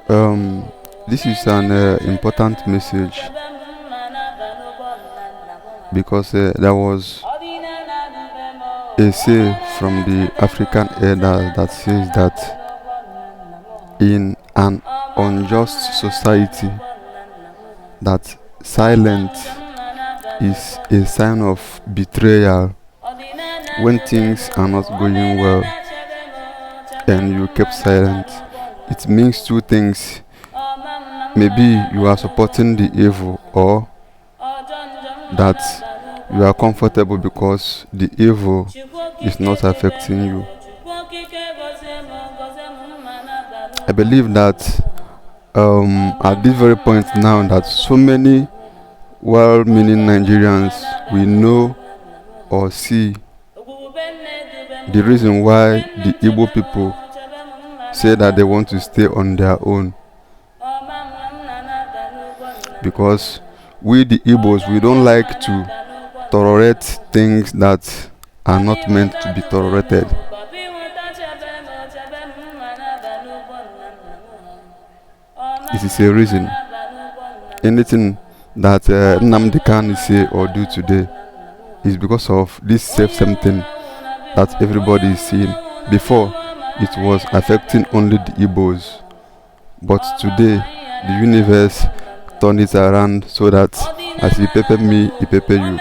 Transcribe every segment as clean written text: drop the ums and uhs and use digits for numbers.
Um, this is an important message because there was a say from the African elder that says that in an unjust society, that silence is a sign of betrayal. When things are not going well and you kept silent, it means two things. Maybe you are supporting the evil, or that you are comfortable because the evil is not affecting you. I believe that at this very point now, that so many well-meaning Nigerians we know or see the reason why the Igbo people say that they want to stay on their own, because we the Igbos, we don't like to tolerate things that are not meant to be tolerated. This is a reason. Anything that Nnamdi Kanu say or do today is because of this same thing that everybody is seeing. Before, it was affecting only the Igbos, but today the universe turned it around so that as he pepper me, he pepper you.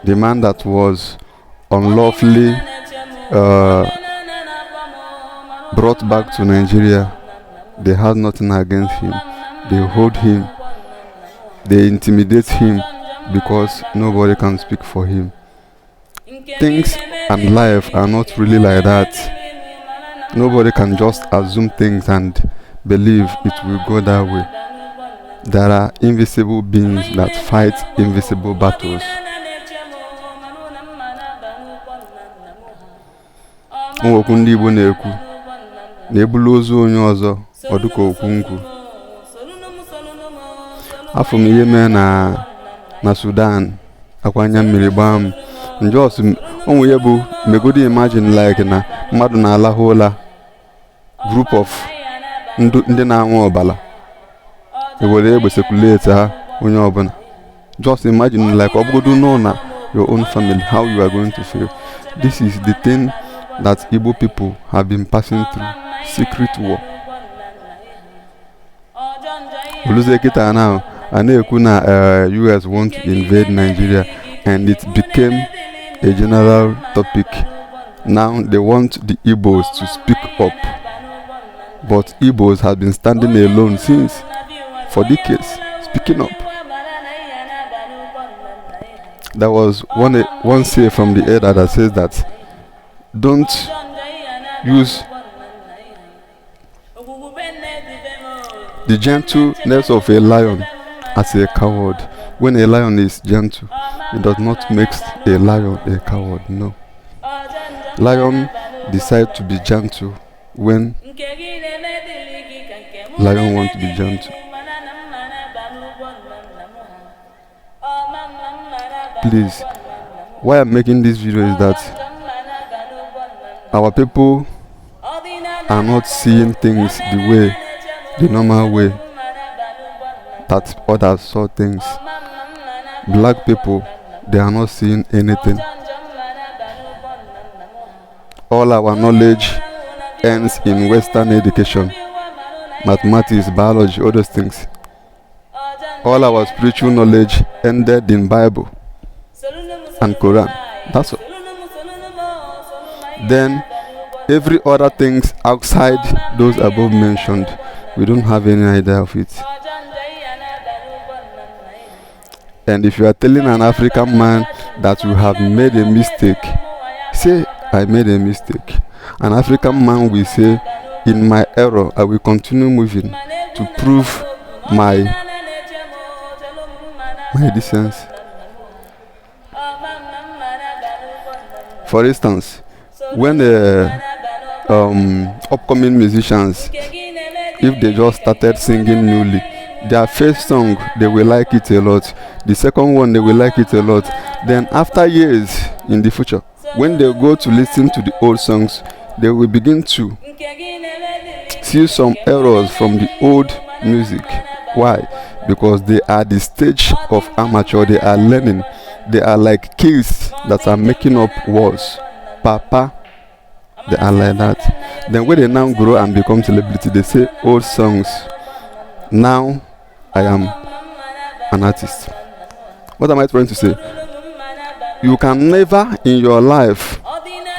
The man that was unlawfully brought back to Nigeria, they had nothing against him. They hold him, they intimidate him because nobody can speak for him. Things and life are not really like that. Nobody can just assume things and believe it will go that way. There are invisible beings that fight invisible battles. Okwu ndị Igbo na-ekwu na-ebulu ozu onye ọzọ ọ dịka okwu nkwu. Afọ m ihe mee na Sudan, akwa anya mmiri gbaa m. Njọs onwe ya bụ megodi imagine like na mmadụ na-alahụ ụla, group of ndị na-anwụ ọbala ewere egbe sekulate ha onye ọbụla. Just imagine like obodo know na your own family, how you are going to feel. This is the thing that Igbo people have been passing through, secret war. Oluzekita now, na-ekwu na US want to invade Nigeria, and it became a general topic. Now they want the Igbos to speak up, but Igbos have been standing alone since for decades, speaking up. There was one say from the elder that says that don't use the gentleness of a lion as a coward. When a lion is gentle, it does not make a lion a coward. No. Lion decide to be gentle when lion want to be gentle. Please, why I'm making this video is that our people are not seeing things the normal way that others saw things. Black people, they are not seeing anything. All our knowledge ends in Western education, mathematics, biology, all those things. All our spiritual knowledge ended in Bible and Quran. That's all. Then every other things outside those above mentioned, we don't have any idea of it. And if you are telling an African man that you have made a mistake, say, I made a mistake. An African man will say, in my error, I will continue moving to prove my decency. For instance, when the upcoming musicians, if they just started singing newly, Their first song, they will like it a lot. The second one, they will like it a lot. Then after years in the future, when they go to listen to the old songs, they will begin to see some errors from the old music. Why? Because they are the stage of amateur. They are learning. They are like kids that are making up words. Papa, they are like that. Then when they now grow and become celebrity, they say old songs. Now I am an artist. What am I trying to say? You can never in your life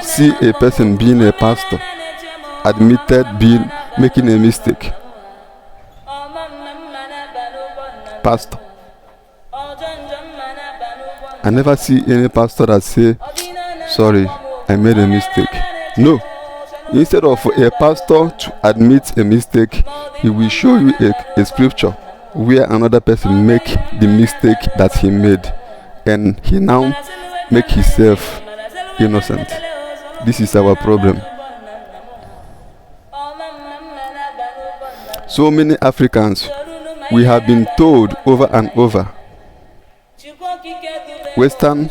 see a person being a pastor admitted being making a mistake. Pastor. I never see any pastor that say, sorry, I made a mistake. No. Instead of a pastor to admit a mistake, he will show you a scripture where another person make the mistake that he made, and he now make himself innocent. This is our problem. So many Africans, we have been told over and over, Western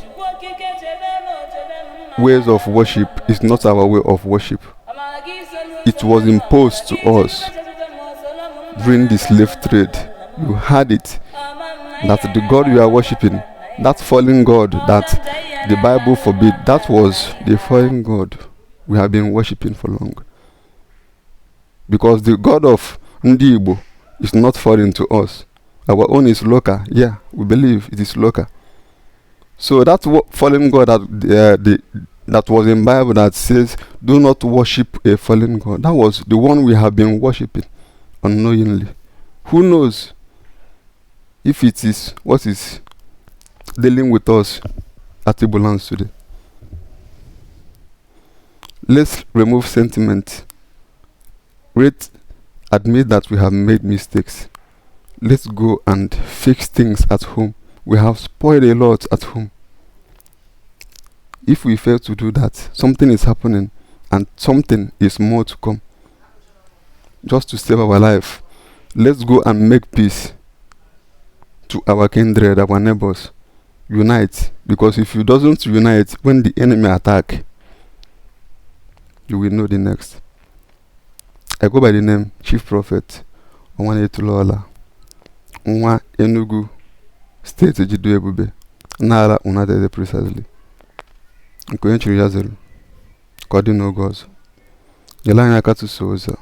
ways of worship is not our way of worship. It was imposed to us during the slave trade. You had it that the God you are worshiping, that fallen God that the Bible forbid, that was the fallen God we have been worshiping for long. Because the God of Îgbo is not foreign to us. Our own is local. Yeah, we believe it is local. So that fallen God that was in Bible that says, do not worship a fallen God. That was the one we have been worshiping unknowingly. Who knows if it is what is dealing with us at Ibolands today. Let's remove sentiment. Let's admit that we have made mistakes. Let's go and fix things at home. We have spoiled a lot at home. If we fail to do that, something is happening and something is more to come. Just to save our life, let's go and make peace to our kindred, our neighbors. Unite. Because if you doesn't unite, when the enemy attack, you will know the next. I go by the name Chief Prophet Onwanetulola, Nwa Enugu State Jidu Ebube, Nala Unadede precisely. Nkoye Chiri Yazelu, Kodi no gods. Yelanya Katu Soza.